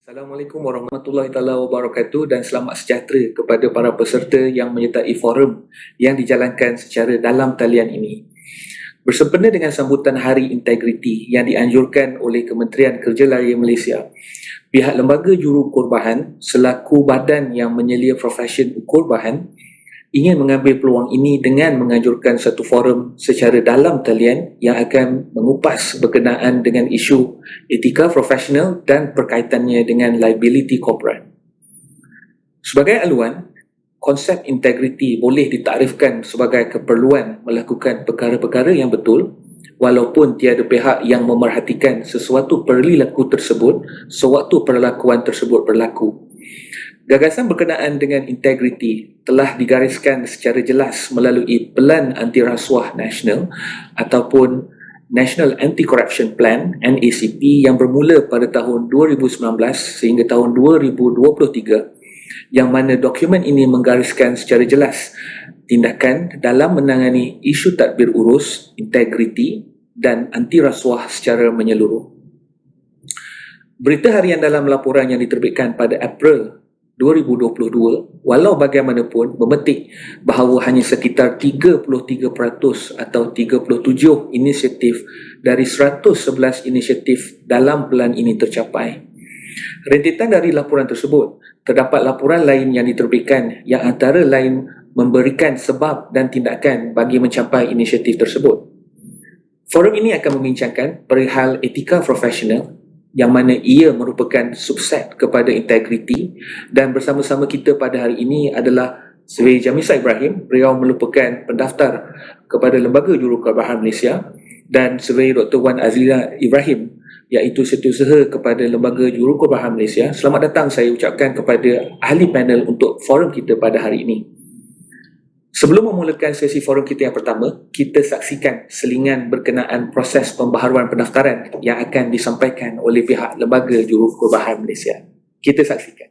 Assalamualaikum warahmatullahi taala wabarakatuh dan selamat sejahtera kepada para peserta yang menyertai forum yang dijalankan secara dalam talian ini. Bersempena dengan sambutan Hari Integriti yang dianjurkan oleh Kementerian Kerja Raya Malaysia, pihak Lembaga Juruukur Bahan selaku badan yang menyelia profesyen ukur bahan ingin mengambil peluang ini dengan menganjurkan satu forum secara dalam talian yang akan mengupas berkenaan dengan isu etika profesional dan perkaitannya dengan liability corporate. Sebagai aluan, konsep integriti boleh ditaktifkan sebagai keperluan melakukan perkara-perkara yang betul walaupun tiada pihak yang memerhatikan sesuatu perilaku tersebut sewaktu perlakuan tersebut berlaku. Gagasan berkenaan dengan integriti telah digariskan secara jelas melalui Pelan Anti Rasuah Nasional ataupun National Anti-Corruption Plan NACP yang bermula pada tahun 2019 sehingga tahun 2023, yang mana dokumen ini menggariskan secara jelas tindakan dalam menangani isu tadbir urus, integriti dan anti rasuah secara menyeluruh. Berita harian dalam laporan yang diterbitkan pada April 2022 walau bagaimanapun memetik bahawa hanya sekitar 33% atau 37 inisiatif dari 111 inisiatif dalam pelan ini tercapai. Rentetan dari laporan tersebut, terdapat laporan lain yang diterbitkan yang antara lain memberikan sebab dan tindakan bagi mencapai inisiatif tersebut. Forum ini akan membincangkan perihal etika profesional yang mana ia merupakan subset kepada integriti, dan bersama-sama kita pada hari ini adalah Survey Jamisah Ibrahim. Beliau merupakan pendaftar kepada Lembaga Juruukur Bahan Malaysia, dan Survey Dr. Wan Azila Ibrahim iaitu setiausaha kepada Lembaga Juruukur Bahan Malaysia. Selamat datang saya ucapkan kepada ahli panel untuk forum kita pada hari ini. Sebelum memulakan sesi forum kita yang pertama, kita saksikan selingan berkenaan proses pembaharuan pendaftaran yang akan disampaikan oleh pihak Lembaga Juruukur Bahan Malaysia. Kita saksikan.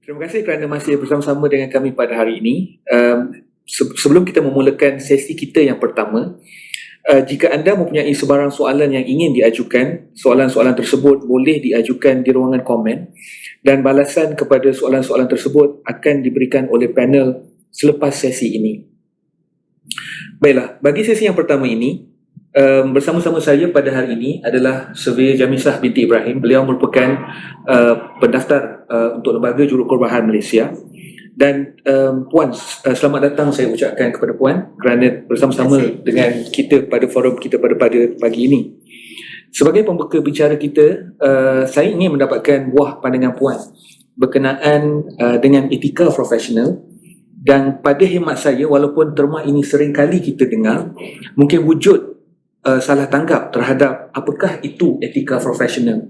Terima kasih kerana masih bersama-sama dengan kami pada hari ini. Sebelum kita memulakan sesi kita yang pertama, jika anda mempunyai sebarang soalan yang ingin diajukan, soalan-soalan tersebut boleh diajukan di ruangan komen dan balasan kepada soalan-soalan tersebut akan diberikan oleh panel selepas sesi ini. Baiklah, bagi sesi yang pertama ini, bersama-sama saya pada hari ini adalah Surveyor Jamisah binti Ibrahim. Beliau merupakan pendaftar untuk Lembaga Juruukur Bahan Malaysia. Dan Puan, selamat datang saya ucapkan kepada Puan kerana bersama-sama dengan kita pada forum kita pada pagi ini. Sebagai pembuka bicara kita, saya ingin mendapatkan buah pandangan Puan berkenaan dengan etika profesional. Dan pada khidmat saya, walaupun terma ini sering kali kita dengar, mungkin wujud salah tanggap terhadap apakah itu etika profesional.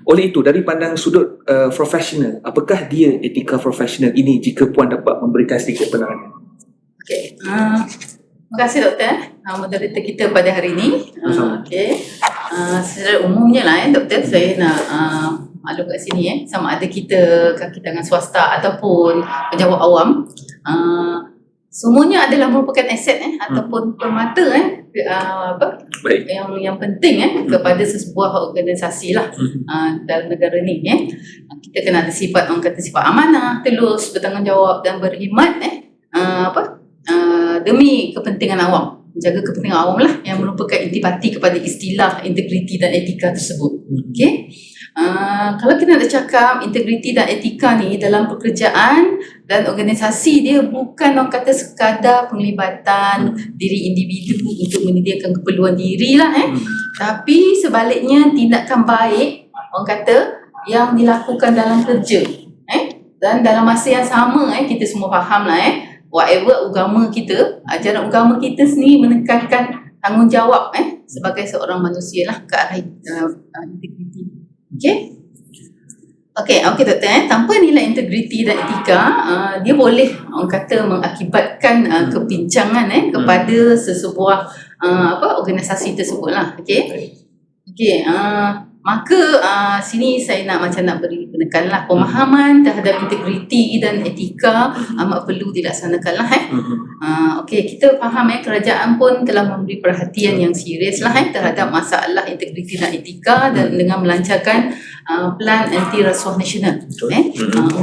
Oleh itu, dari pandang sudut profesional, apakah dia etika profesional ini jika Puan dapat memberikan sedikit penerangan? Okey. Terima kasih Doktor moderator kita pada hari ini. Okey. Secara umumnya lah Doktor, saya nak maklum kat sini sama ada kita kaki tangan swasta ataupun pejabat awam, semuanya adalah merupakan aset ataupun permata Baik. yang penting kepada sebuah organisasi lah dalam negara ni. Kita kena ada sifat, orang kata sifat amanah, telus, bertanggungjawab dan berkhidmat demi kepentingan awam, menjaga kepentingan awam lah, yang merupakan intipati kepada istilah integriti dan etika tersebut. Okey. Kalau kita nak cakap integriti dan etika ni dalam pekerjaan dan organisasi, dia bukan orang kata sekadar penglibatan diri individu untuk menyediakan keperluan diri lah tapi sebaliknya tindakan baik orang kata yang dilakukan dalam kerja dan dalam masa yang sama kita semua faham lah whatever agama kita, ajaran agama kita sendiri menekankan tanggungjawab sebagai seorang manusia lah ke arah integriti. Okey doktor, tanpa nilai integriti dan etika dia boleh orang kata mengakibatkan kepincangan kepada sesebuah organisasi tersebut lah. Maka sini saya nak beri penekanan lah, pemahaman terhadap integriti dan etika amat perlu dilaksanakan lah kita faham kerajaan pun telah memberi perhatian yang serius lah terhadap masalah integriti dan etika dan dengan melancarkan plan anti rasuah nasional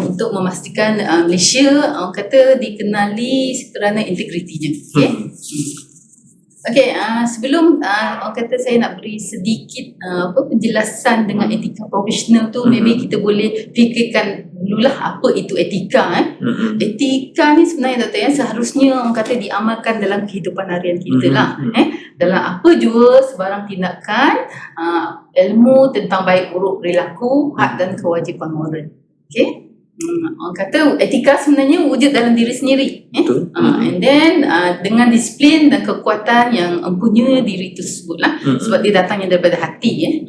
untuk memastikan Malaysia orang kata dikenali kerana integritinya. Sebelum orang kata saya nak beri sedikit penjelasan dengan etika profesional tu, maybe kita boleh fikirkan dululah apa itu etika. Etika ni sebenarnya doktor seharusnya orang kata diamalkan dalam kehidupan harian kita lah. Dalam apa jua sebarang tindakan, ilmu tentang baik buruk perilaku, hak dan kewajipan moral. Orang kata etika sebenarnya wujud dalam diri sendiri and then dengan disiplin dan kekuatan yang empunya diri tersebut lah sebab dia datangnya daripada hati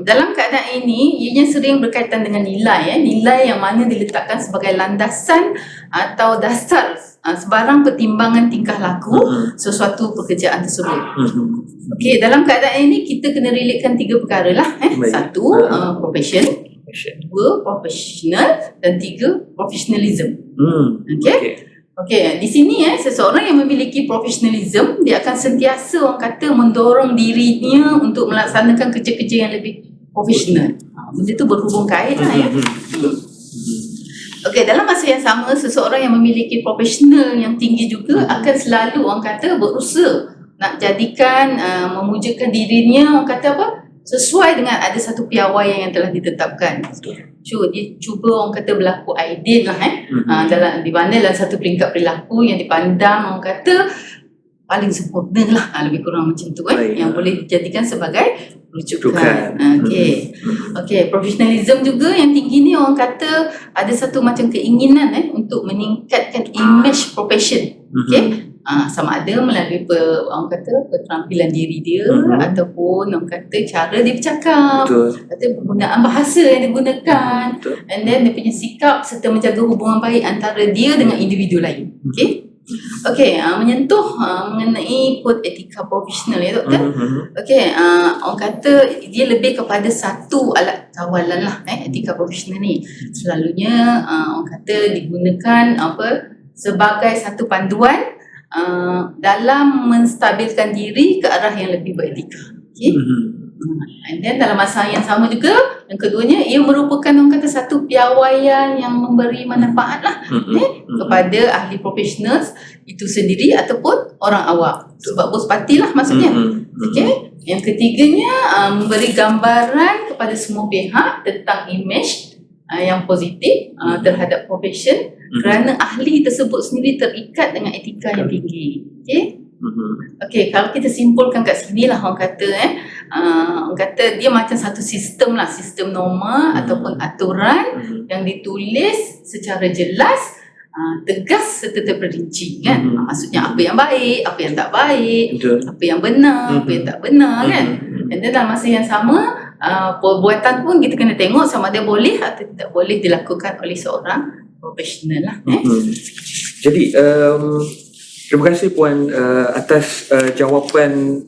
dalam keadaan ini ianya sering berkaitan dengan nilai nilai yang mana diletakkan sebagai landasan atau dasar sebarang pertimbangan tingkah laku sesuatu pekerjaan tersebut. Dalam keadaan ini kita kena relatekan 3 perkara lah satu profession, 2 professional dan 3 professionalism. Di sini seseorang yang memiliki professionalism dia akan sentiasa orang kata mendorong dirinya untuk melaksanakan kerja-kerja yang lebih profesional. Benda tu berhubung kait lah dalam masa yang sama seseorang yang memiliki profesional yang tinggi juga akan selalu orang kata berusaha nak jadikan memujukkan dirinya orang kata sesuai dengan ada satu piawaian yang telah ditetapkan. Dia cuba orang kata berlaku ideal lah dalam dalam satu peringkat perilaku yang dipandang orang kata paling sempurna lah, lebih kurang macam tu yang boleh dijadikan sebagai rujukan. Professionalism juga yang tinggi ni orang kata ada satu macam keinginan untuk meningkatkan image profession. Sama ada melalui orang kata keterampilan diri dia ataupun orang kata cara dia bercakap atau penggunaan bahasa yang digunakan and then dia punya sikap serta menjaga hubungan baik antara dia dengan individu lain. Menyentuh mengenai kod etika profesional doktor. Orang kata dia lebih kepada satu alat kawalan lah etika profesional ni. Selalunya orang kata digunakan sebagai satu panduan dalam menstabilkan diri ke arah yang lebih beretika. And then dalam masa yang sama juga yang keduanya ia merupakan orang kata satu piawaian yang memberi manfaat lah kepada ahli profesional itu sendiri ataupun orang awam sebab bos parti lah maksudnya. Yang ketiganya memberi gambaran kepada semua pihak tentang image yang positif terhadap profesion kerana ahli tersebut sendiri terikat dengan etika yang tinggi. Kalau kita simpulkan kat sini lah orang kata orang kata dia macam satu sistem lah, sistem norma ataupun aturan yang ditulis secara jelas, tegas serta terperinci maksudnya apa yang baik, apa yang tak baik, apa yang benar, apa yang tak benar and then dalam masa yang sama perbuatan pun kita kena tengok sama ada boleh atau tidak boleh dilakukan oleh seorang profesional lah. Jadi terima kasih Puan atas jawapan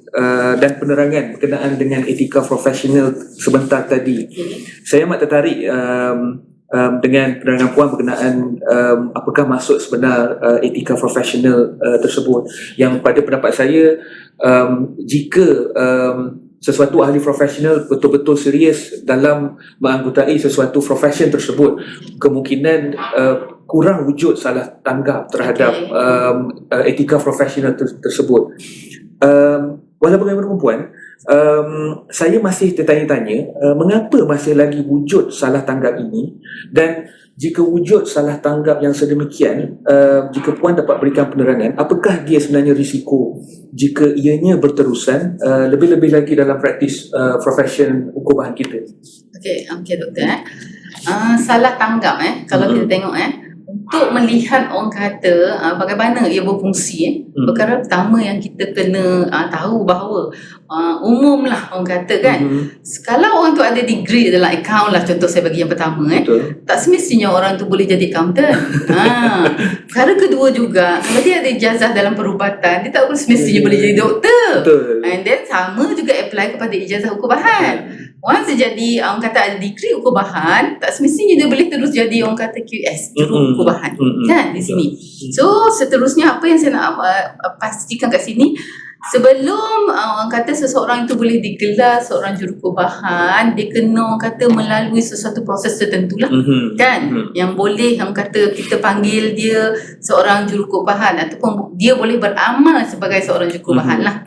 dan penerangan berkenaan dengan etika profesional sebentar tadi. Saya amat tertarik dengan penerangan Puan berkenaan apakah maksud sebenar etika profesional tersebut, yang pada pendapat saya jika sesuatu ahli profesional betul-betul serius dalam menganggotai sesuatu profession tersebut, kemungkinan kurang wujud salah tanggap terhadap etika profesional tersebut. Walau bagaimanapun Puan, saya masih tertanya-tanya mengapa masih lagi wujud salah tanggap ini, dan jika wujud salah tanggap yang sedemikian, jika Puan dapat berikan penerangan, apakah dia sebenarnya risiko jika ianya berterusan, lebih-lebih lagi dalam praktis profession hukuman kita? Okey doktor. Salah tanggap kalau kita tengok untuk melihat orang kata bagaimana ia berfungsi perkara pertama yang kita kena tahu bahawa umumlah orang kata kan, kalau orang tu ada degree dalam account lah, contoh saya bagi yang pertama tak semestinya orang tu boleh jadi accountant. Perkara kedua juga, kalau dia ada ijazah dalam perubatan, dia tak semestinya boleh jadi doktor. And then sama juga apply kepada ijazah hukum bahan. Once dia jadi orang kata ada degree hukum bahan, tak semestinya dia boleh terus jadi orang kata QS, juru hukum bahan kan di sini. So seterusnya apa yang saya nak pastikan kat sini, sebelum orang kata seseorang itu boleh digelar seorang juru hukum bahan, dia kena orang kata melalui sesuatu proses tertentu lah kan, yang boleh orang kata kita panggil dia seorang juru hukum bahan, ataupun dia boleh beramal sebagai seorang juru hukum bahan lah.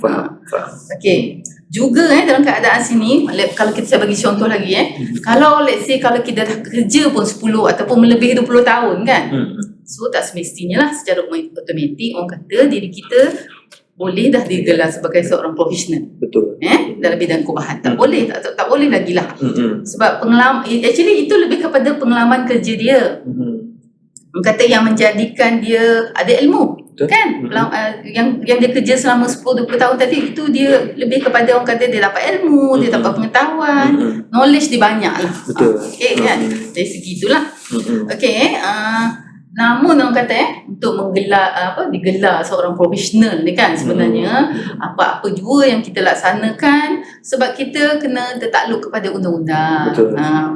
Okey. Juga dalam keadaan sini, kalau saya bagi contoh lagi kalau let's say kalau kita dah kerja pun 10 ataupun melebihi 20 tahun kan, so tak semestinya lah secara automatik orang kata diri kita boleh dah digelar sebagai seorang profesional. Betul. Dalam bidang hukum-bahan. Tak boleh, tak boleh lagi lah. Sebab pengalaman, actually itu lebih kepada pengalaman kerja dia. Orang kata yang menjadikan dia ada ilmu. Kan? Yang dia kerja selama 10-20 tahun tadi, itu dia lebih kepada orang kata dia dapat ilmu, dia dapat pengetahuan, knowledge dia banyak lah. Betul. Okay, kan? Dari segi itulah. Okay, namun orang kata untuk digelar seorang profesional ni kan, sebenarnya apa-apa jua yang kita laksanakan, sebab kita kena tertakluk kepada undang-undang.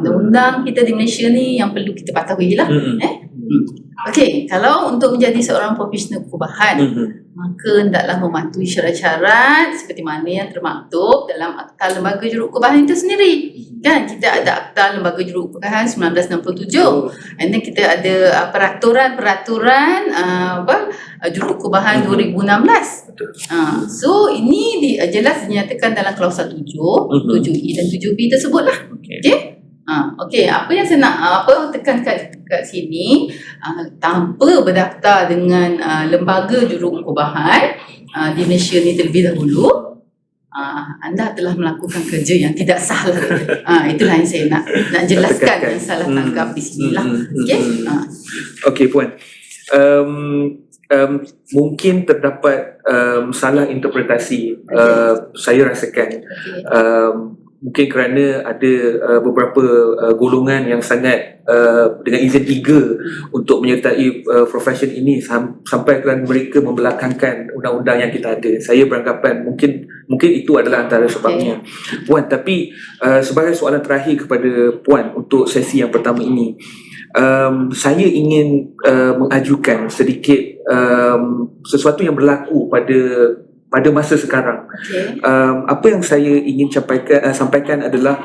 Undang-undang kita di Malaysia ni yang perlu kita patuhi lah. Okey, kalau untuk menjadi seorang profesional hukum bahan, maka hendaklah mematuhi syarat-syarat seperti mana yang termaktub dalam Akta Lembaga Juru Hukum Bahan itu sendiri. Kan kita ada Akta Lembaga Juru Hukum Bahan 1967. And then kita ada peraturan Juru Hukum Bahan 2016. So ini jelas dinyatakan dalam klausa 7, 7E dan 7B tersebutlah. Okey, apa yang saya nak tekan kat sini, tanpa berdaftar dengan lembaga juru hukum bahan di Malaysia ni terlebih dahulu, anda telah melakukan kerja yang tidak sah lah. Itulah yang saya nak jelaskan yang salah tangkap di sini lah. Okey Puan, mungkin terdapat salah interpretasi, saya rasakan. Mungkin kerana ada beberapa golongan yang sangat dengan izin eager untuk menyertai profession ini sampai kerana mereka membelakangkan undang-undang yang kita ada. Saya beranggapan mungkin itu adalah antara sebabnya. Puan, tapi sebagai soalan terakhir kepada Puan untuk sesi yang pertama ini, saya ingin mengajukan sedikit sesuatu yang berlaku pada masa sekarang. Apa yang saya ingin sampaikan adalah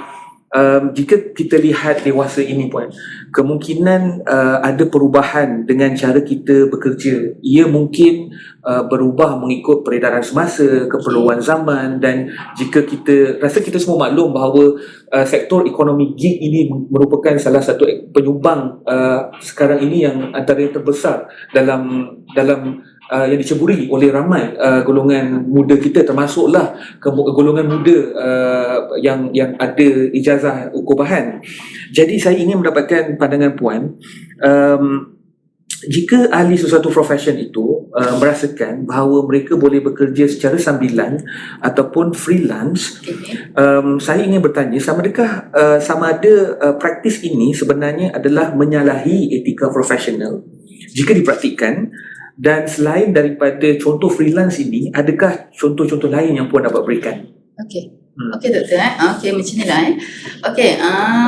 jika kita lihat dewasa ini Puan, kemungkinan ada perubahan dengan cara kita bekerja. Ia mungkin berubah mengikut peredaran semasa, keperluan zaman, dan jika kita semua maklum bahawa sektor ekonomi gig ini merupakan salah satu penyumbang sekarang ini yang antara yang terbesar dalam yang diceburi oleh ramai golongan muda kita, termasuklah golongan muda yang ada ijazah hukum bahan. Jadi saya ingin mendapatkan pandangan Puan, jika ahli sesuatu profession itu merasakan bahawa mereka boleh bekerja secara sambilan ataupun freelance, saya ingin bertanya sama ada praktis ini sebenarnya adalah menyalahi etika profesional jika dipraktikkan. Dan selain daripada contoh freelance ini, adakah contoh-contoh lain yang Puan dapat berikan? Okey doktor. Okey, macam ni lah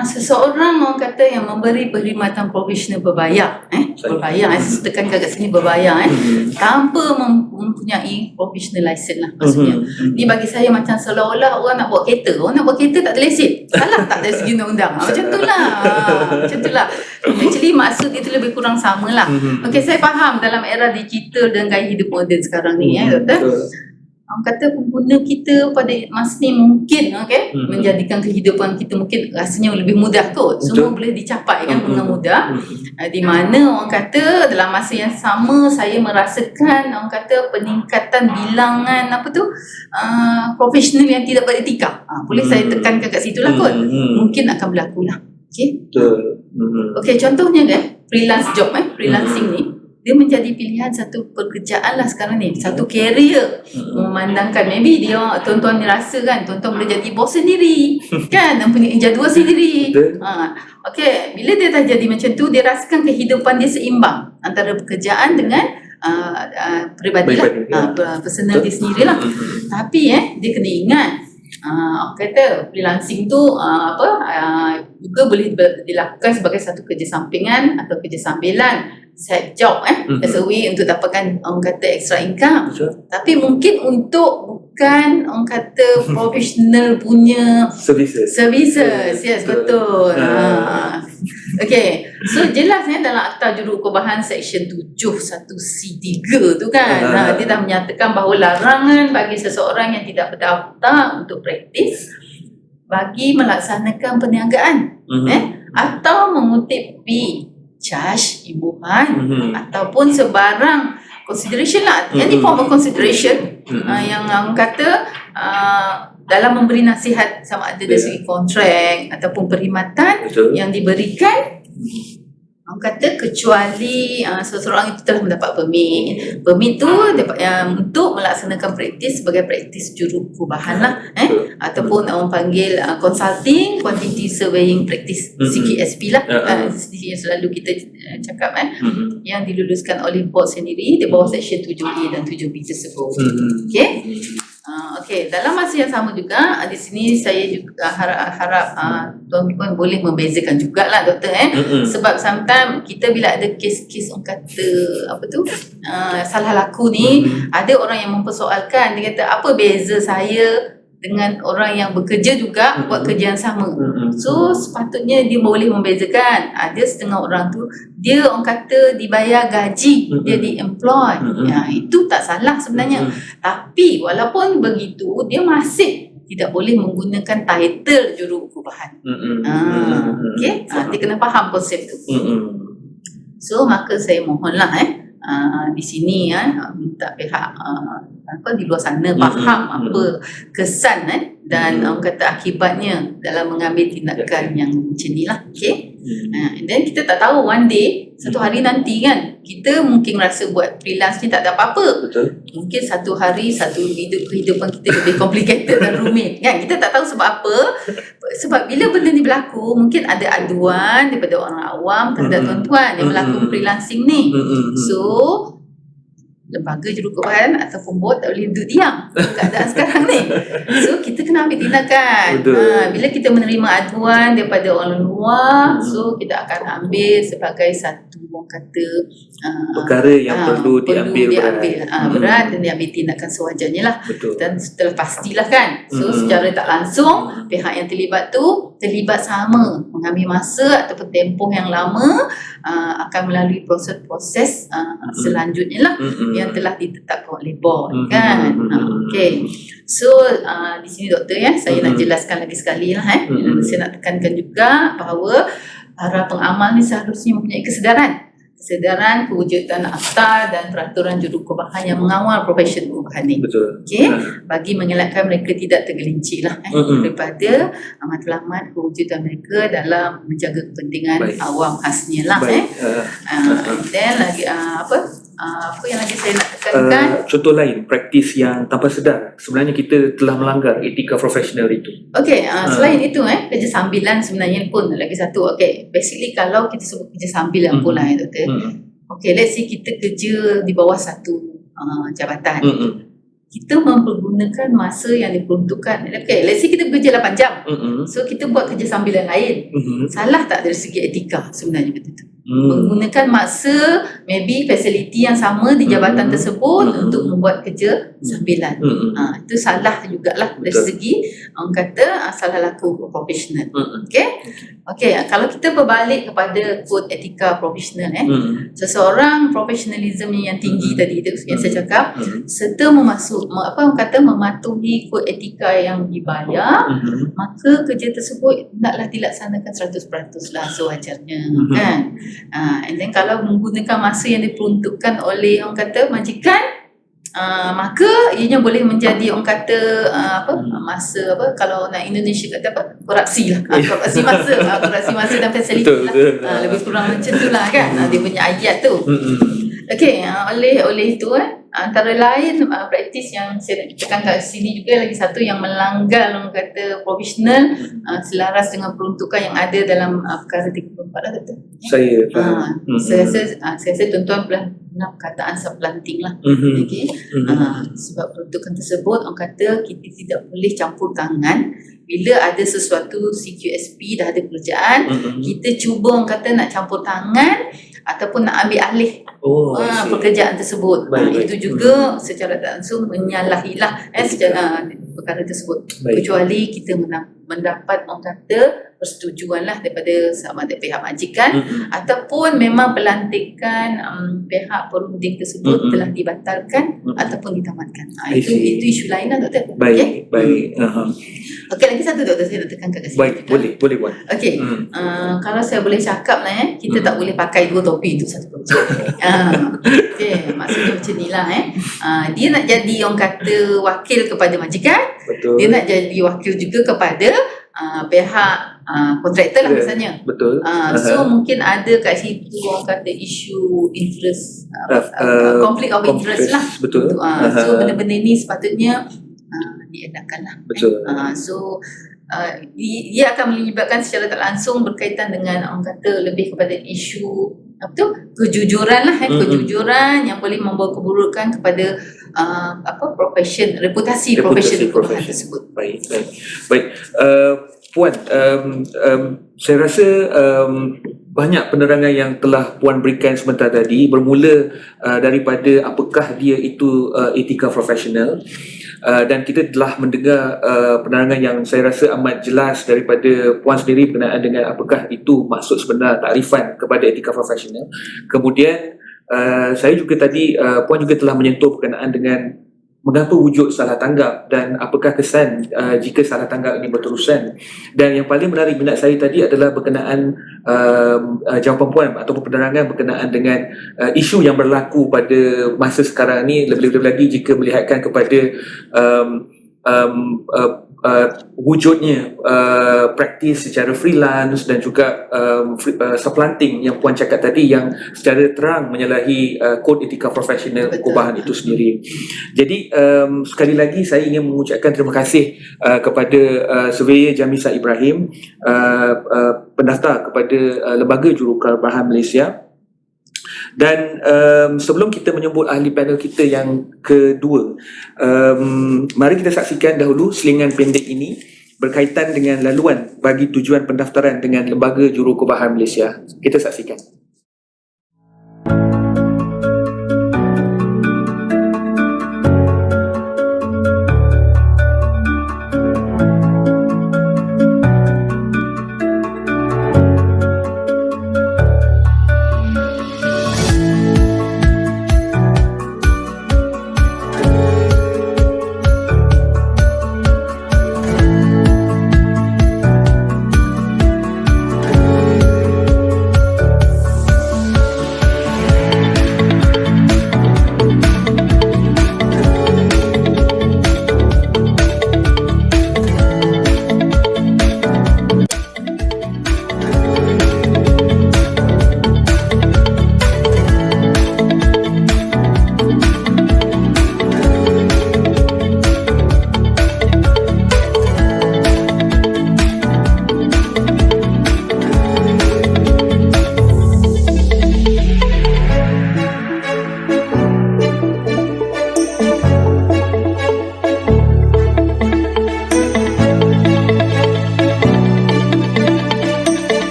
seseorang orang kata yang memberi perkhidmatan profesional berbayar berbayar, saya tekan kat sini berbayar tanpa mempunyai professional license lah maksudnya. Ni bagi saya macam seolah-olah orang nak buat kereta tak ada lesen. Salah tak dari segi undang-undang. Macam tu lah. Actually maksud itu lebih kurang sama lah. Okey, saya faham dalam era digital dan gaya hidup moden sekarang ni doktor. orang kata pengguna kita pada masa ni mungkin menjadikan kehidupan kita mungkin rasanya lebih mudah kot. Semua boleh dicapai kan dengan mudah. Di mana orang kata dalam masa yang sama saya merasakan orang kata peningkatan bilangan profesional yang tidak beretika. Boleh saya tekankan kat situ lah kot. Mungkin akan berlaku lah. Okay. Okay, contohnya freelance job freelancing ni dia menjadi pilihan satu pekerjaan lah sekarang ni, satu career. Memandangkan maybe dia tuan-tuan ni rasa kan tuan-tuan boleh jadi bos sendiri kan, dan punya jadual sendiri. Okay, bila dia dah jadi macam tu, dia rasakan kehidupan dia seimbang antara pekerjaan dengan peribadi lah, personal dia sendiri lah. Tapi dia kena ingat kata freelancing tu juga boleh dilakukan sebagai satu kerja sampingan atau kerja sambilan, side job as a way untuk dapatkan orang kata extra income. Tapi mungkin untuk bukan orang kata professional punya services. Yes, betul. Okay, so jelas dalam Akta Jurukubahan Seksyen 7 1C3 tu kan, dia dah menyatakan bahawa larangan bagi seseorang yang tidak berdaftar untuk praktis bagi melaksanakan perniagaan atau mengutip fee, charge, imbuhan ataupun sebarang consideration lah. Any form of consideration yang orang kata dalam memberi nasihat sama ada dari segi kontrak ataupun perkhidmatan yang diberikan, orang kata kecuali seseorang itu telah mendapat permit tu untuk melaksanakan praktis sebagai praktis jurukubahan lah ataupun orang panggil consulting quantity surveying practice, CQSP lah, yang selalu kita cakap yang diluluskan oleh board sendiri di bawah Seksyen 7A dan 7B tersebut. Okay, dalam masa yang sama juga di sini saya juga harap tuan-tuan boleh membezakan jugalah doktor sebab sometimes kita bila ada kes-kes orang kata salah laku ni, ada orang yang mempersoalkan, dia kata apa beza saya dengan orang yang bekerja juga buat kerja yang sama. So sepatutnya dia boleh membezakan. Ada setengah orang tu dia orang kata dibayar gaji, dia di-employ. Itu tak salah sebenarnya. Tapi walaupun begitu, dia masih tidak boleh menggunakan title jurukubahan. Okay? Dia kena faham konsep tu. So maka saya mohonlah di sini minta pihak di luar sana faham apa kesan dan orang kata akibatnya dalam mengambil tindakan yang macam ni lah. Okay? And then kita tak tahu one day, satu hari nanti kan, kita mungkin rasa buat freelance ni tak ada apa-apa. Mungkin satu hari kehidupan kita lebih complicated dan rumit kan. Kita tak tahu sebab apa. Sebab bila benda ni berlaku, mungkin ada aduan daripada orang awam terhadap tuan-tuan yang melakukan freelancing ni. So lembaga jurukubahan ataupun board tak boleh duduk diam keadaan sekarang ni. So kita kena ambil tindakan. Bila kita menerima aduan daripada orang luar, so kita akan ambil sebagai satu orang kata perkara yang perlu diambil berat dan diambil tindakan sewajarnya lah. Dan setelah pastilah kan, so secara tak langsung pihak yang terlibat tu terlibat sama, mengambil masa ataupun tempoh yang lama, akan melalui proses-proses selanjutnya lah yang telah ditetapkan oleh board kan. Okay, so di sini doktor saya nak jelaskan lagi sekali lah saya nak tekankan juga bahawa para pengamal ni seharusnya mempunyai kesedaran kewujudan akta dan peraturan jurukubahan yang mengawal profesi kubahan ni. Okay? Bagi mengelakkan mereka tidak tergelincir lah daripada matlamat kewujudan mereka dalam menjaga kepentingan awam khasnya lah. Dan lagi apa yang lagi saya nak tekankan, contoh lain praktis yang tanpa sedar sebenarnya kita telah melanggar etika profesional itu. Okay, selain itu kerja sambilan sebenarnya pun lagi satu. Okay, basically kalau kita sebut kerja sambilan pun lah doktor. Okay, let's say kita kerja di bawah satu jabatan. Kita mempergunakan masa yang diperuntukkan. Okay, let's say kita bekerja 8 jam. So kita buat kerja sambilan lain. Salah tak dari segi etika sebenarnya betul tu? Menggunakan maksa maybe fasiliti yang sama di jabatan tersebut untuk membuat kerja sambilan. Itu salah jugalah dari segi orang kata salah laku profesional. Okey, kalau kita berbalik kepada kod etika profesional, seseorang profesionalism yang tinggi tadi itu yang saya cakap, serta orang kata mematuhi kod etika yang dibayar, maka kerja tersebut hendaklah dilaksanakan 100% lah sewajarnya, kan. And then kalau menggunakan masa yang diperuntukkan oleh orang kata majikan, maka ianya boleh menjadi orang kata masa kalau nak Indonesia kata korupsi lah, korupsi masa dan fasiliti lah, lebih kurang macam tu lah kan, dia punya ayat tu. Okey, oleh itu antara lain praktis yang saya nak tekankan kat sini juga lagi satu yang melanggar orang kata profesional selaras dengan peruntukan yang ada dalam perkara 34 lah kata. Saya faham. Saya rasa tuan-tuan benar perkataan supplanting lah. Okey. Sebab peruntukan tersebut orang kata kita tidak boleh campur tangan bila ada sesuatu CQSP dah ada pekerjaan, kita cuba orang kata nak campur tangan ataupun nak ambil alih pekerjaan tersebut. Itu juga secara tak langsung menyalahilah secara perkara tersebut. Kecuali kita mendapat orang kata persetujuan lah daripada sama ada pihak majikan ataupun memang pelantikan pihak perunding tersebut telah dibatalkan ataupun ditamatkan. Itu isu lain lah doktor. Baik. Okey, lagi satu doktor saya nak tekankan kat sini. Baik, boleh buat. Okey, kalau saya boleh cakap lah kita tak boleh pakai dua topi itu satu projek. Okey, maksudnya macam ni lah dia nak jadi orang kata wakil kepada majikan, dia nak jadi wakil juga kepada pihak kontraktor lah misalnya. Betul. So mungkin ada kat situ orang kata isu interest, conflict of interest lah. Betul. So benda-benda ni sepatutnya diadakan lah. Betul. So dia akan melibatkan secara tak langsung berkaitan dengan orang kata lebih kepada isu kejujuran lah, kejujuran yang boleh membawa keburukan kepada reputasi profesi tersebut. Baik. Puan, saya rasa banyak penerangan yang telah Puan berikan sebentar tadi bermula daripada apakah dia itu etika profesional, dan kita telah mendengar penerangan yang saya rasa amat jelas daripada Puan sendiri berkenaan dengan apakah itu maksud sebenar takrifan kepada etika profesional. Kemudian saya juga tadi Puan juga telah menyentuh berkenaan dengan mengapa wujud salah tanggap dan apakah kesan jika salah tanggap ini berterusan. Dan yang paling menarik minat saya tadi adalah berkenaan jawapan Puan ataupun penerangan berkenaan dengan isu yang berlaku pada masa sekarang ni, lebih-lebih lagi jika melihatkan kepada wujudnya praktis secara freelance dan juga supplanting yang Puan cakap tadi yang secara terang menyalahi kod etika profesional pengupahan itu sendiri. Jadi sekali lagi saya ingin mengucapkan terima kasih kepada Surveyor Jamisa Ibrahim, pendaftar kepada Lembaga Jurukabahan Malaysia. Dan sebelum kita menyebut ahli panel kita yang kedua, mari kita saksikan dahulu selingan pendek ini berkaitan dengan laluan bagi tujuan pendaftaran dengan Lembaga Jurukabahan Malaysia. Kita saksikan.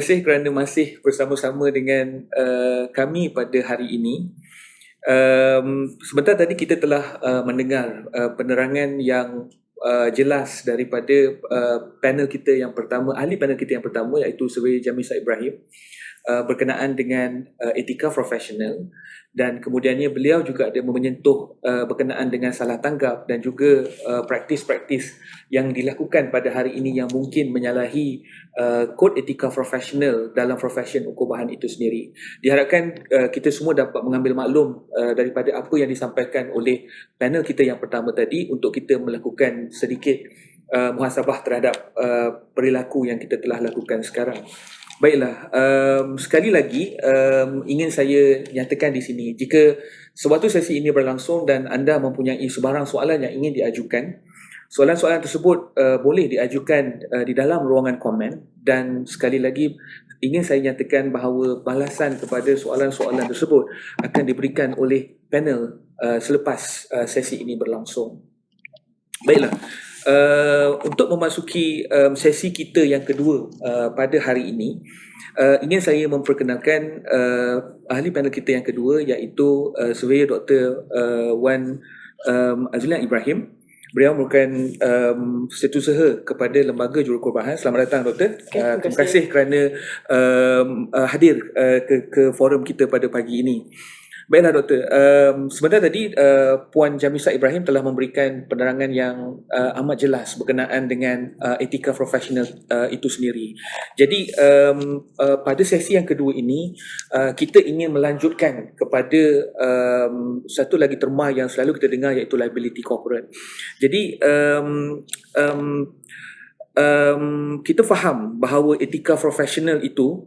kasih kerana masih bersama-sama dengan kami pada hari ini. Sebentar tadi kita telah mendengar penerangan yang jelas daripada panel kita yang pertama, ahli panel kita yang pertama, iaitu Surveyor Jamisa Ibrahim, berkenaan dengan etika profesional, dan kemudiannya beliau juga ada menyentuh berkenaan dengan salah tanggap dan juga praktis-praktis yang dilakukan pada hari ini yang mungkin menyalahi kod etika profesional dalam profession ukur bahan itu sendiri. Diharapkan kita semua dapat mengambil maklum daripada apa yang disampaikan oleh panel kita yang pertama tadi untuk kita melakukan sedikit muhasabah terhadap perilaku yang kita telah lakukan sekarang. Baiklah, sekali lagi ingin saya nyatakan di sini, jika sewaktu sesi ini berlangsung dan anda mempunyai sebarang soalan yang ingin diajukan, soalan-soalan tersebut boleh diajukan di dalam ruangan komen, dan sekali lagi ingin saya nyatakan bahawa balasan kepada soalan-soalan tersebut akan diberikan oleh panel selepas sesi ini berlangsung. Baiklah. Untuk memasuki sesi kita yang kedua pada hari ini, ingin saya memperkenalkan ahli panel kita yang kedua, iaitu Surveyor Dr. Wan Azlan Ibrahim. Beliau merupakan setiausaha kepada Lembaga Jurukur Bahan. Selamat datang, Doktor. Terima kasih kerana hadir ke forum kita pada pagi ini. Baiklah, Doktor. Sebentar tadi Puan Jamisa Ibrahim telah memberikan penerangan yang amat jelas berkenaan dengan etika profesional itu sendiri. Jadi pada sesi yang kedua ini kita ingin melanjutkan kepada satu lagi terma yang selalu kita dengar, iaitu liability corporate. Jadi kita faham bahawa etika profesional itu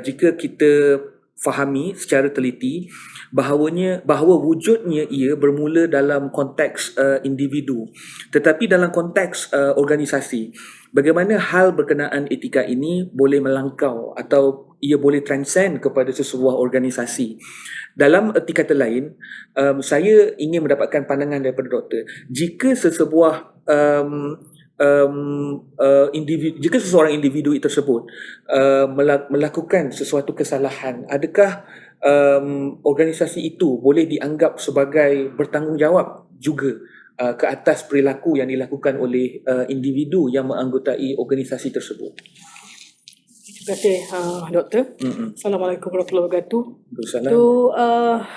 jika kita fahami secara teliti bahawa wujudnya ia bermula dalam konteks individu, tetapi dalam konteks organisasi, bagaimana hal berkenaan etika ini boleh melangkau atau ia boleh transcend kepada sesebuah organisasi. Dalam erti kata lain, saya ingin mendapatkan pandangan daripada doktor, jika sesebuah jika seseorang individu tersebut melakukan sesuatu kesalahan, adakah organisasi itu boleh dianggap sebagai bertanggungjawab juga ke atas perilaku yang dilakukan oleh individu yang menganggotai organisasi tersebut? Terima kasih, Doktor. Assalamualaikum warahmatullahi wabarakatuh. Waalaikumsalam. Itu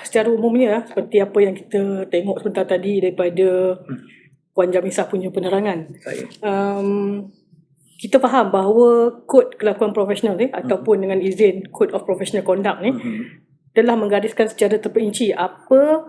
secara umumnya seperti apa yang kita tengok sebentar tadi daripada Puan Jamisa punya penerangan. Kita faham bahawa kod kelakuan profesional ni ataupun dengan izin Code of Professional Conduct ni telah menggariskan secara terperinci apa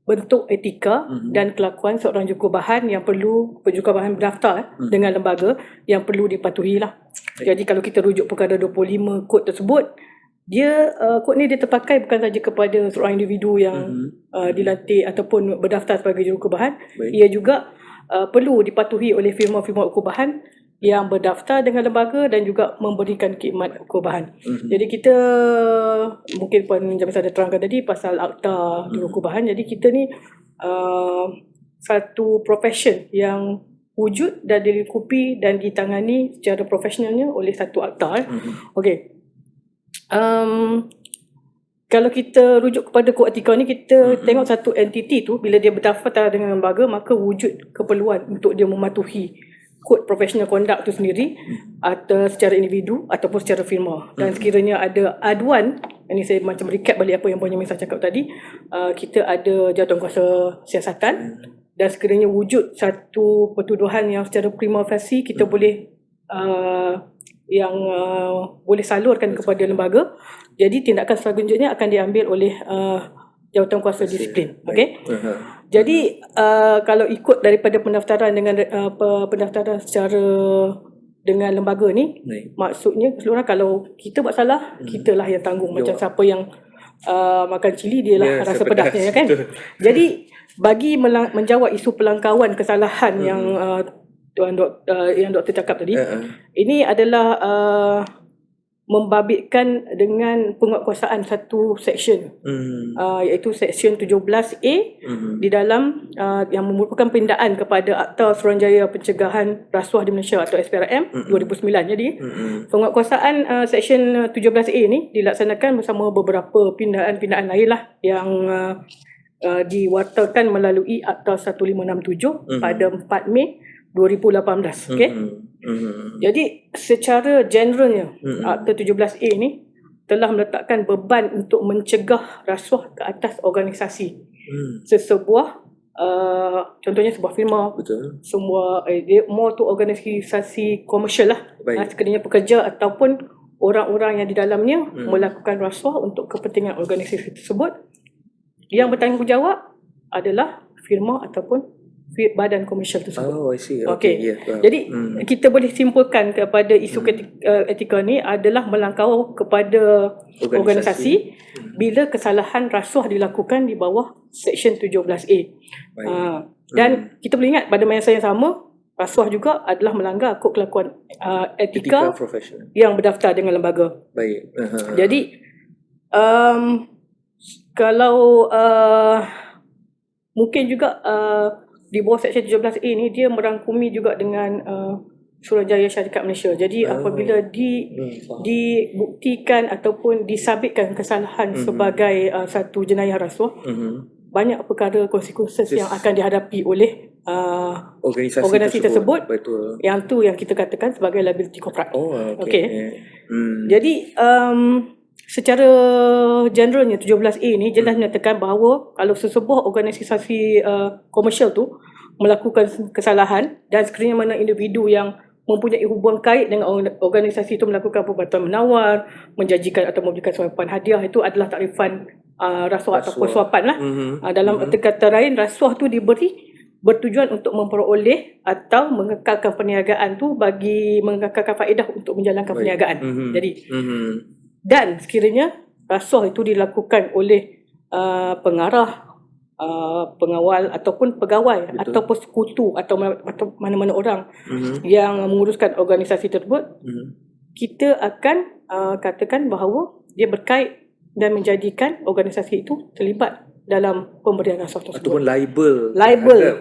bentuk etika dan kelakuan seorang jurubahan yang perlu, jurubahan berdaftar dengan lembaga yang perlu dipatuhi lah. Jadi kalau kita rujuk perkara 25 kod tersebut, dia kod ni dia terpakai bukan saja kepada seorang individu yang dilantik ataupun berdaftar sebagai jurubahan. Ia juga perlu dipatuhi oleh firma-firma ukubahan yang berdaftar dengan lembaga dan juga memberikan khidmat ukubahan. Jadi kita, mungkin Puan Jamisa ada terangkan tadi pasal akta jurukubahan. Jadi kita ni satu profession yang wujud dan dilingkupi dan ditangani secara profesionalnya oleh satu akta. Okey. Kalau kita rujuk kepada kod etika ni, kita tengok satu entiti tu bila dia berdaftar dengan lembaga, maka wujud keperluan untuk dia mematuhi kod professional conduct tu sendiri atau secara individu ataupun secara firma. Dan sekiranya ada aduan, ini saya macam recap balik apa yang Puan Jamisa cakap tadi, kita ada jawatankuasa siasatan, dan sekiranya wujud satu pertuduhan yang secara prima facie kita boleh boleh salurkan kepada lembaga, jadi tindakan selanjutnya akan diambil oleh jawatankuasa disiplin. Okey. Jadi kalau ikut daripada pendaftaran dengan pendaftaran secara dengan lembaga ni, maksudnya keseluruhan kalau kita buat salah, kitalah yang tanggung. Macam siapa yang makan cili, dia lah rasa pedasnya, kan. Jadi bagi menjawab isu pelangkauan kesalahan yang yang doktor cakap tadi, ini adalah membabitkan dengan penguatkuasaan satu section, iaitu section 17A di dalam yang merupakan pindaan kepada Akta Suruhanjaya Pencegahan Rasuah di Malaysia atau SPRM 2009. Jadi penguatkuasaan section 17A ni dilaksanakan bersama beberapa pindaan-pindaan lain lah yang diwartakan melalui Akta 1567 pada 4 Mei 2018. Okey. Jadi secara generalnya Akta 17A ni telah meletakkan beban untuk mencegah rasuah ke atas organisasi. Sesebuah contohnya sebuah firma, Betul. semua dia more tu organisasi komersial lah. Baik. Sekiranya pekerja ataupun orang-orang yang di dalamnya melakukan rasuah untuk kepentingan organisasi tersebut, yang bertanggungjawab adalah firma ataupun badan komersial tersebut. Oh, I see. Okey. Yeah. Jadi kita boleh simpulkan kepada isu etika ni adalah melangkau kepada organisasi bila kesalahan rasuah dilakukan di bawah Section 17A. Dan kita boleh ingat pada masa yang sama, rasuah juga adalah melanggar kod kelakuan etika profesional yang berdaftar dengan lembaga. Baik. Jadi kalau mungkin juga di bawah Section 17A ni dia merangkumi juga dengan Suruhanjaya Syarikat Malaysia. Jadi apabila dibuktikan ataupun disabitkan kesalahan sebagai satu jenayah rasuah, banyak perkara konsekuensi yang akan dihadapi oleh organisasi tersebut. Betul. Yang tu yang kita katakan sebagai liability corporate. Oh, okey. Jadi secara generalnya 17A ni jelas menyatakan bahawa kalau sesebuah organisasi komersial tu melakukan kesalahan dan sekiranya mana individu yang mempunyai hubungan kait dengan organisasi itu melakukan perbuatan menawar, menjanjikan atau memberikan suapan hadiah, itu adalah takrifan rasuah ataupun suapan lah. Dalam arti kata lain, rasuah tu diberi bertujuan untuk memperoleh atau mengekalkan perniagaan tu bagi mengekalkan faedah untuk menjalankan perniagaan. Jadi dan sekiranya rasuah itu dilakukan oleh pengarah, pengawal ataupun pegawai, ataupun sekutu atau mana-mana orang yang menguruskan organisasi tersebut, kita akan katakan bahawa dia berkait dan menjadikan organisasi itu terlibat dalam pemberian rasuah tersebut. Ataupun libel.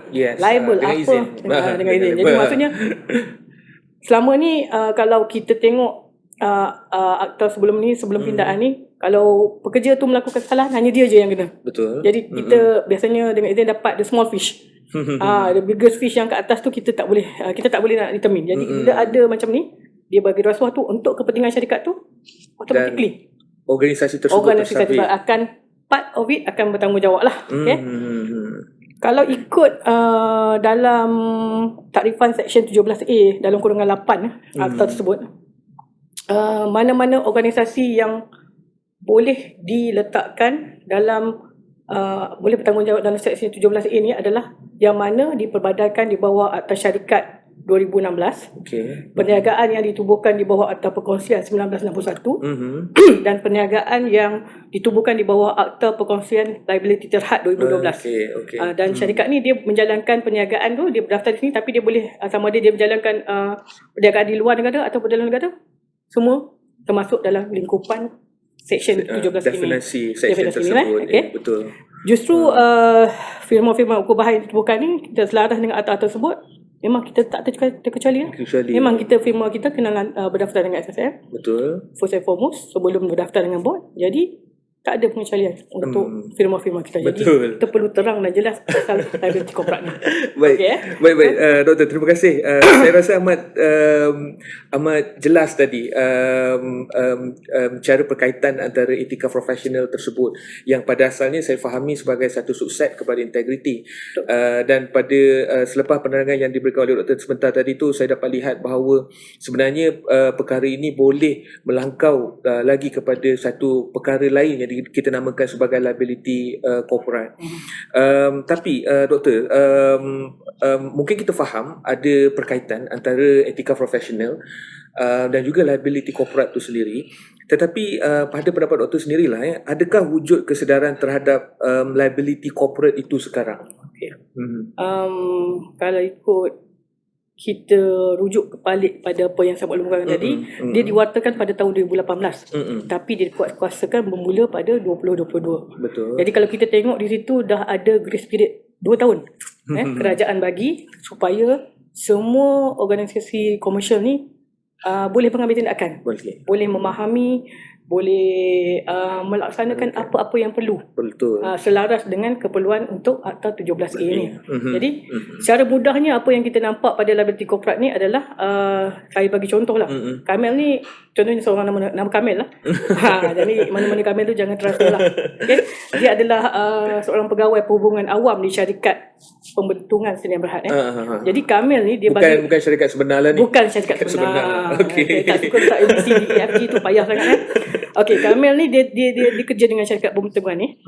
Yes. Libel dengan apa? izin. Dengan izin. Jadi maksudnya selama ni kalau kita tengok akta sebelum pindaan ni, kalau pekerja tu melakukan kesalahan, hanya dia je yang kena. Betul. Jadi kita biasanya dengan izin dapat the small fish. The biggest fish yang kat atas tu kita tak boleh nak determine. Jadi bila ada macam ni, dia bagi rasuah tu untuk kepentingan syarikat tu, automatically organisasi tersebut akan part of it akan bertanggungjawab lah. Okay? Kalau ikut dalam takrifan Section 17A dalam kurungan 8 akta tersebut, mana-mana organisasi yang boleh diletakkan dalam boleh bertanggungjawab dalam Section 17A ni adalah yang mana diperbadarkan di bawah Akta Syarikat 2016, perniagaan yang ditubuhkan di bawah Akta Perkongsian 1961, dan perniagaan yang ditubuhkan di bawah Akta Perkongsian Liability Terhad 2012. Dan syarikat ni dia menjalankan perniagaan tu, dia berdaftar di sini, tapi dia boleh sama ada dia menjalankan perniagaan di luar negara ataupun dalam negara, semua termasuk dalam lingkupan Section 17 definisi section tersebut. Betul. Justru firma-firma ukur bahan yang ditubuhkan ni, kita selaras dengan akta tersebut, memang kita tak terkecuali lah. Memang firma kita kena berdaftar dengan SSM. Betul. First and foremost, sebelum berdaftar dengan board. Jadi tak ada pengecualian untuk firma-firma kita. Jadi kita perlu terang dan jelas pasal liability corporate ni. Baik. Doktor, terima kasih. Saya rasa amat jelas tadi cara perkaitan antara etika profesional tersebut yang pada asalnya saya fahami sebagai satu subset kepada integriti. Dan pada selepas penerangan yang diberikan oleh doktor sebentar tadi tu, saya dapat lihat bahawa sebenarnya perkara ini boleh melangkau lagi kepada satu perkara lain yang kita namakan sebagai liability corporate. Tapi doktor, mungkin kita faham ada perkaitan antara etika profesional dan juga liability corporate itu sendiri. Tetapi pada pendapat doktor sendirilah, adakah wujud kesedaran terhadap liability corporate itu sekarang? Kalau ikut kita rujuk balik pada apa yang saya buat lumrahkan tadi, dia diwartakan pada tahun 2018. Tapi dia dikuasakan bermula pada 2022. Betul. Jadi kalau kita tengok di situ dah ada grace period 2 tahun. Kerajaan bagi supaya semua organisasi komersial ni boleh mengambil tindakan. Boleh memahami, boleh melaksanakan apa-apa yang perlu. Betul. Selaras dengan keperluan untuk Akta 17A ni. Jadi secara mudahnya apa yang kita nampak pada liability corporate ni adalah saya bagi contoh lah. Kamel ni contohnya seorang nama Kamel lah. Jadi mana-mana Kamel tu jangan terasa lah. Okay? Dia adalah seorang pegawai perhubungan awam di syarikat pembentungan Sdn Bhd. Jadi Kamel ni dia bukan syarikat sebenar lah ni. Bukan syarikat sebenar. Okay. Tak suka tak ABC, EFG tu payah sangat Okey, Kamel ni dia kerja dengan syarikat pembentungan ni,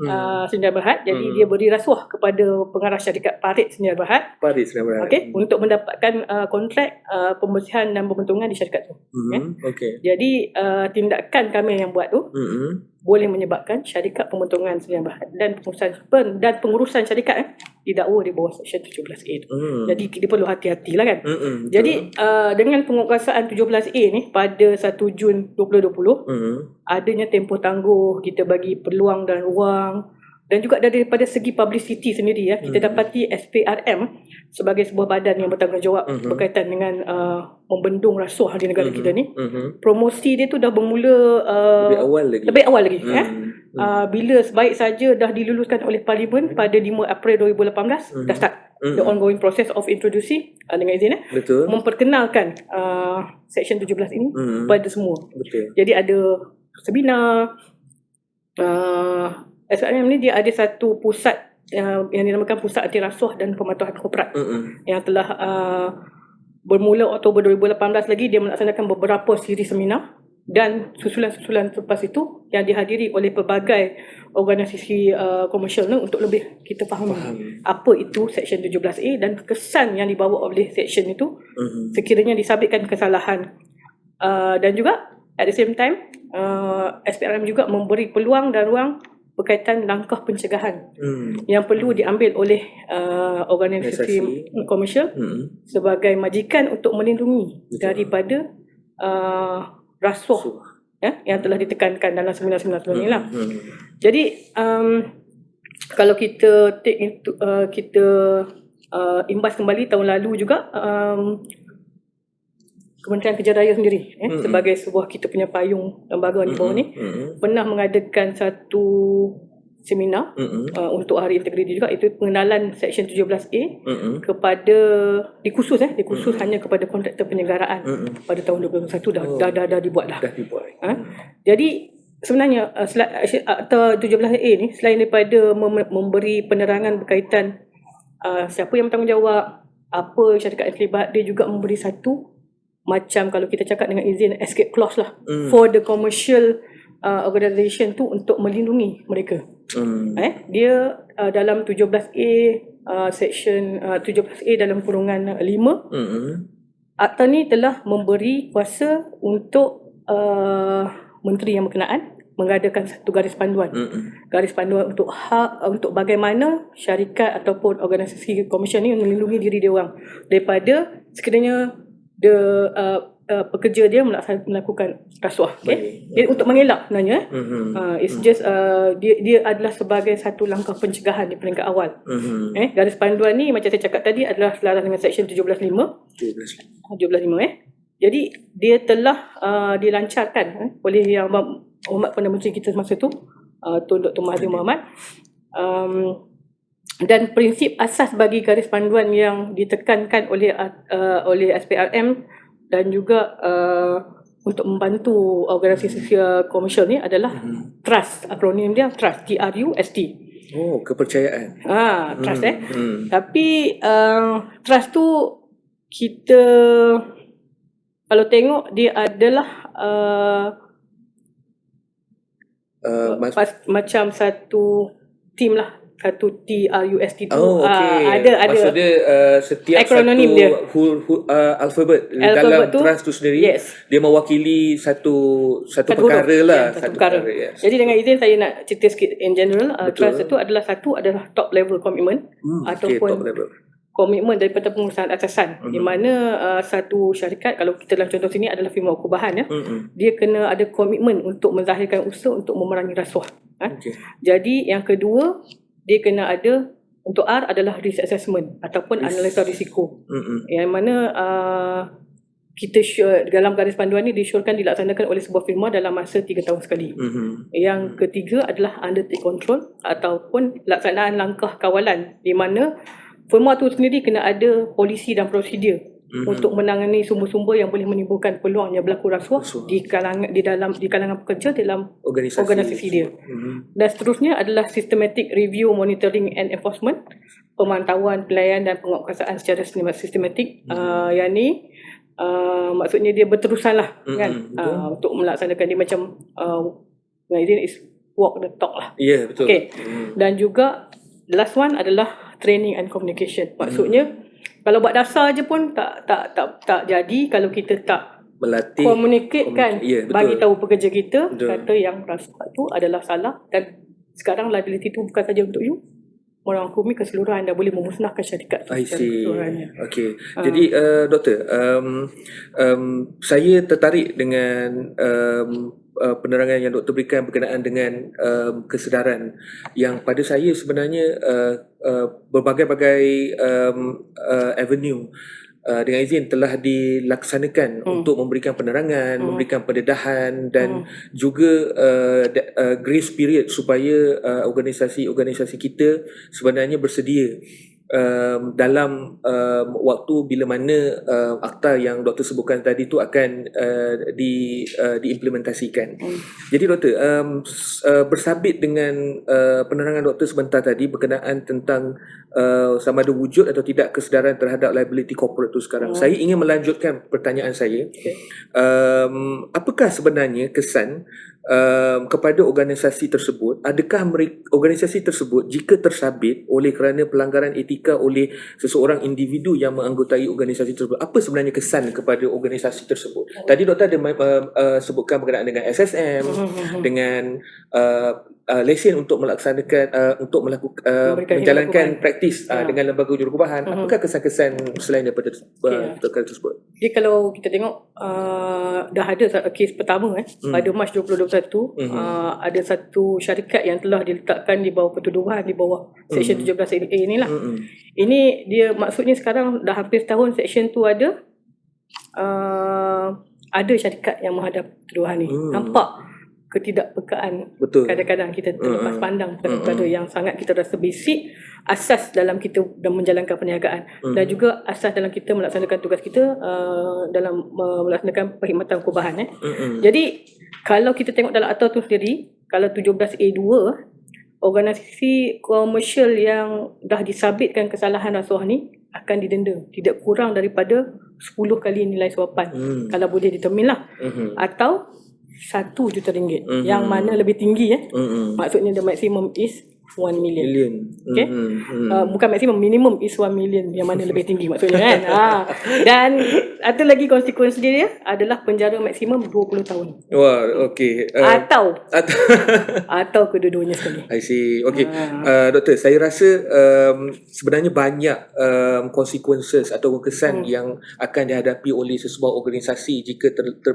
Sdn Bhd. Jadi dia beri rasuah kepada pengarah syarikat Parit Sdn Bhd. Okey, untuk mendapatkan kontrak pembersihan dan pembentungan di syarikat tu. Okey. Jadi tindakan Kamel yang buat tu boleh menyebabkan syarikat pembentungan Sdn Bhd dan pengurusan syarikat didakwa di bawah Seksyen 17A tu. Jadi dia perlu hati-hatilah kan. Jadi dengan penguasaan 17A ni pada 1 Jun 2020, adanya tempoh tangguh, kita bagi peluang dan ruang, dan juga daripada segi publicity sendiri kita dapati SPRM sebagai sebuah badan yang bertanggungjawab berkaitan dengan membendung rasuah di negara kita ni. Promosi dia tu dah bermula lebih awal lagi. Bila sebaik saja dah diluluskan oleh Parlimen pada 5 April 2018, dah start the ongoing process of introducing dengan izin memperkenalkan Seksyen 17 ini kepada semua. Jadi ada seminar, SPRM ni dia ada satu pusat yang dinamakan Pusat Anti Rasuah dan Pematuhan Korporat yang telah bermula Oktober 2018 lagi. Dia melaksanakan beberapa siri seminar dan susulan-susulan selepas itu yang dihadiri oleh pelbagai organisasi komersial untuk lebih kita faham apa itu Seksyen 17A dan kesan yang dibawa oleh Seksyen itu sekiranya disabitkan kesalahan. Dan juga at the same time SPRM juga memberi peluang dan ruang berkaitan langkah pencegahan yang perlu diambil oleh organisasi komersial sebagai majikan untuk melindungi daripada rasuah yang telah ditekankan dalam seminar-seminar sebelum ni lah. Jadi kalau kita take into, kita imbas kembali tahun lalu juga, Kementerian Kerja Raya sendiri sebagai sebuah kita punya payung lembaga di bawah ni pernah mengadakan satu seminar untuk Hari Integriti juga, itu pengenalan Seksyen 17A kepada dikhusus hanya kepada kontraktor penyelenggaraan pada tahun 2021 dah dibuat dah. Jadi sebenarnya Akta 17A ni selain daripada memberi penerangan berkaitan siapa yang bertanggungjawab, apa syarikat yang terlibat, dia juga memberi satu macam kalau kita cakap dengan izin escape clause lah for the commercial organisation tu untuk melindungi mereka. Dia dalam 17A section 17A dalam kurungan 5 Akta ni telah memberi kuasa untuk menteri yang berkenaan mengadakan satu garis panduan. Garis panduan untuk bagaimana syarikat ataupun organisasi komersial ni melindungi diri dia orang daripada sekiranya pekerja dia melakukan rasuah. Jadi untuk mengelak sebenarnya it's just dia adalah sebagai satu langkah pencegahan di peringkat awal. Garis panduan ni macam saya cakap tadi adalah selaras dengan Seksyen 17.5. Jadi dia telah dilancarkan oleh Yang Hormat Perdana Menteri kita semasa tu, Tun Dr. Mahathir Mohamad. Dan prinsip asas bagi garis panduan yang ditekankan oleh SPRM dan juga untuk membantu organisasi komersial ni adalah trust. Akronim dia trust, TRUST. Kepercayaan. Trust Tapi trust tu kita kalau tengok dia adalah macam satu team lah, satu TRUST tu. Ada maksudnya setiap akronim satu alfabet dalam tu, trust tu sendiri dia mewakili satu perkara lah. Satu perkara. Jadi dengan izin saya nak cerita sikit in general. Trust itu adalah top level commitment ataupun top level. komitmen daripada pengurusan atasan, di mana satu syarikat, kalau kita dalam contoh sini adalah firma ukubahan ya, dia kena ada komitmen untuk menzahirkan usaha untuk memerangi rasuah. Jadi yang kedua, dia kena ada, untuk R adalah risk assessment ataupun analisa risiko, yang mana kita dalam garis panduan ni disyorkan dilaksanakan oleh sebuah firma dalam masa 3 tahun sekali. Yang ketiga adalah undertake control ataupun pelaksanaan langkah kawalan, di mana firma tu sendiri kena ada polisi dan prosedur untuk menangani sumber-sumber yang boleh menimbulkan peluangnya berlaku rasuah di kalangan pekerja dalam organisasi dia. Dan seterusnya adalah systematic review, monitoring and enforcement, pemantauan, penilaian dan penguatkuasaan secara sistematik. Yang ni maksudnya dia berterusan lah kan, untuk melaksanakan dia macam is walk the talk lah. Betul. Dan juga the last one adalah training and communication. Maksudnya kalau buat dasar je pun tak jadi kalau kita tak melatih, communicate kan, bagi tahu pekerja kita kata yang rasuah tu adalah salah, dan sekarang liability tu bukan saja untuk you, orang hukumi keseluruhan dah boleh memusnahkan syarikat tu secara keseluruhannya. Jadi doktor, saya tertarik dengan penerangan yang doktor berikan berkenaan dengan kesedaran yang pada saya sebenarnya berbagai-bagai avenue dengan izin telah dilaksanakan untuk memberikan penerangan, memberikan pendedahan dan juga grace period supaya organisasi-organisasi kita sebenarnya bersedia dalam waktu bila mana akta yang doktor sebutkan tadi tu akan diimplementasikan. Jadi doktor, bersabit dengan penerangan doktor sebentar tadi berkenaan tentang sama ada wujud atau tidak kesedaran terhadap liability corporate tu sekarang. Saya ingin melanjutkan pertanyaan saya. Apakah sebenarnya kesan kepada organisasi tersebut? Adakah organisasi tersebut jika tersabit oleh kerana pelanggaran etika oleh seseorang individu yang menganggotai organisasi tersebut, apa sebenarnya kesan kepada organisasi tersebut? Tadi doktor ada sebutkan berkenaan dengan SSM, dengan lesen untuk melaksanakan untuk menjalankan praktis dengan lembaga jurukubahan. Apakah kesan-kesan selain daripada perkara tersebut? Jadi kalau kita tengok dah ada kes pertama pada Mac 2021, ada satu syarikat yang telah diletakkan di bawah pertuduhan di bawah Seksyen 17A ni lah. Ini dia maksudnya sekarang dah hampir setahun Seksyen tu ada syarikat yang menghadap tuduhan ni. Nampak ketidakpekaan. Kadang-kadang kita terlepas pandang perkara yang sangat kita rasa basic, asas dalam kita dan menjalankan perniagaan, dan juga asas dalam kita melaksanakan tugas kita dalam melaksanakan perkhidmatan kubahan. Jadi kalau kita tengok dalam akta tu sendiri, kalau 17A2, organisasi komersial yang dah disabitkan kesalahan rasuah ni akan didenda tidak kurang daripada 10 kali nilai suapan, kalau boleh determine lah, atau RM1 juta, yang mana lebih tinggi maksudnya the maximum is 1 million. Okay? Bukan maksimum, minimum is 1 million, yang mana lebih tinggi maksudnya kan. Dan ada lagi konsekuensi dia adalah penjara maksimum 20 tahun. Wah, okey. Atau kedua-duanya sekali. I see. Okey. Doktor, saya rasa sebenarnya banyak consequences atau kesan yang akan dihadapi oleh sesebuah organisasi jika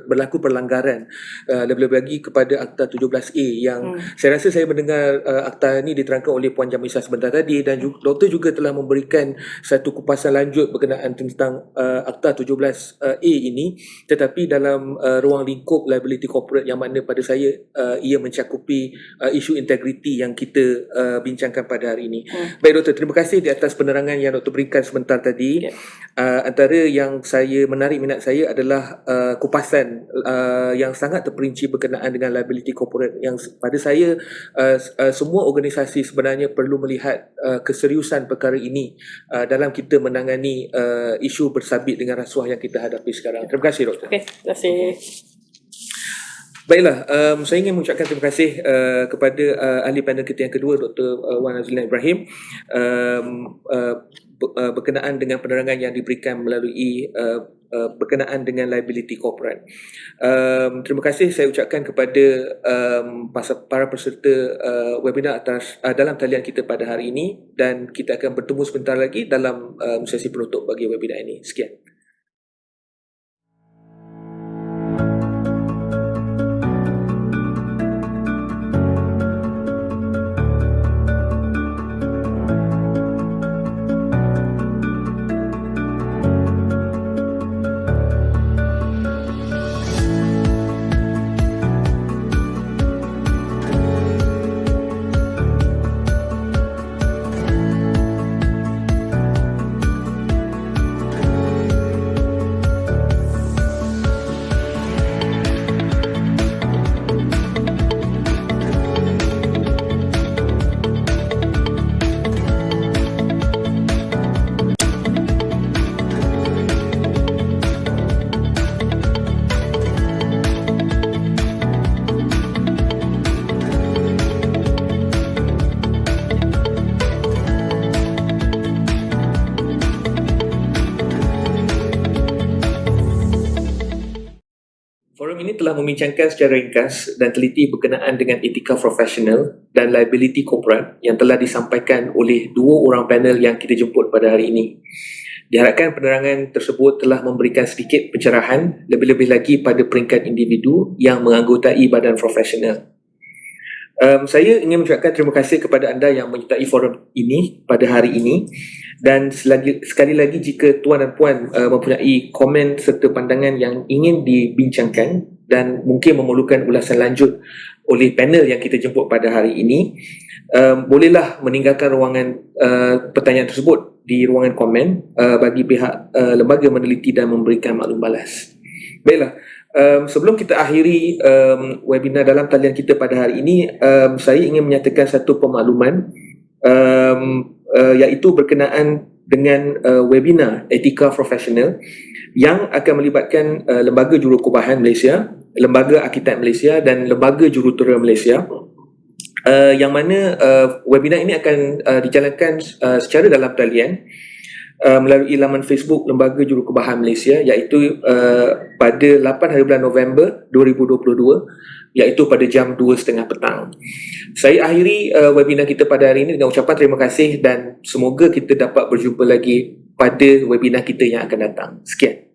berlaku pelanggaran, lebih-lebih lagi kepada Akta 17A yang saya rasa saya mendengar akta ni diterangkan oleh Puan Jamisah sebentar tadi, dan doktor juga telah memberikan satu kupasan lanjut berkenaan tentang Akta 17A ini, tetapi dalam ruang lingkup liability corporate yang mana pada saya ia mencakupi isu integriti yang kita bincangkan pada hari ini. Baik doktor, terima kasih di atas penerangan yang doktor berikan sebentar tadi. Antara yang saya menarik minat saya adalah kupasan yang sangat terperinci berkenaan dengan liability corporate, yang pada saya semua organisasi sebenarnya perlu melihat keseriusan perkara ini dalam kita menangani isu bersabit dengan rasuah yang kita hadapi sekarang. Terima kasih doktor. Okay, terima kasih. Baiklah, saya ingin mengucapkan terima kasih kepada ahli panel kita yang kedua, Dr. Wan Azlina Ibrahim. berkenaan dengan penerangan yang diberikan melalui berkenaan dengan liability corporate. Terima kasih saya ucapkan kepada para peserta webinar atas dalam talian kita pada hari ini, dan kita akan bertemu sebentar lagi dalam sesi penutup bagi webinar ini. Sekian. Forum ini telah membincangkan secara ringkas dan teliti berkenaan dengan etika profesional dan liability corporate yang telah disampaikan oleh dua orang panel yang kita jemput pada hari ini. Diharapkan penerangan tersebut telah memberikan sedikit pencerahan, lebih-lebih lagi pada peringkat individu yang menganggotai badan profesional. Saya ingin mengucapkan terima kasih kepada anda yang menyertai forum ini pada hari ini, dan sekali lagi jika tuan dan puan mempunyai komen serta pandangan yang ingin dibincangkan dan mungkin memerlukan ulasan lanjut oleh panel yang kita jemput pada hari ini, bolehlah meninggalkan ruangan pertanyaan tersebut di ruangan komen bagi pihak lembaga meneliti dan memberikan maklum balas. Baiklah, sebelum kita akhiri webinar dalam talian kita pada hari ini, saya ingin menyatakan satu pemakluman, iaitu berkenaan dengan webinar etika profesional yang akan melibatkan Lembaga Jurukubahan Malaysia, Lembaga Arkitek Malaysia dan Lembaga Jurutera Malaysia, yang mana webinar ini akan dijalankan secara dalam talian melalui laman Facebook Lembaga Jurukubahan Malaysia, iaitu pada 8 hari bulan November 2022, iaitu pada jam 2.30 petang. Saya akhiri webinar kita pada hari ini dengan ucapan terima kasih dan semoga kita dapat berjumpa lagi pada webinar kita yang akan datang. Sekian.